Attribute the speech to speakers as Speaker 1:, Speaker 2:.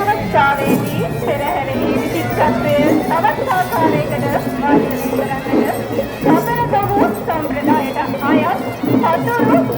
Speaker 1: අවස්ථාවේදී පෙරහැරේ විචිත්තත්වය තවත් ආකාරයකට වර්ධනය කරන්නට සතර බහු සම්ප්‍රදායට අයත් සතුරු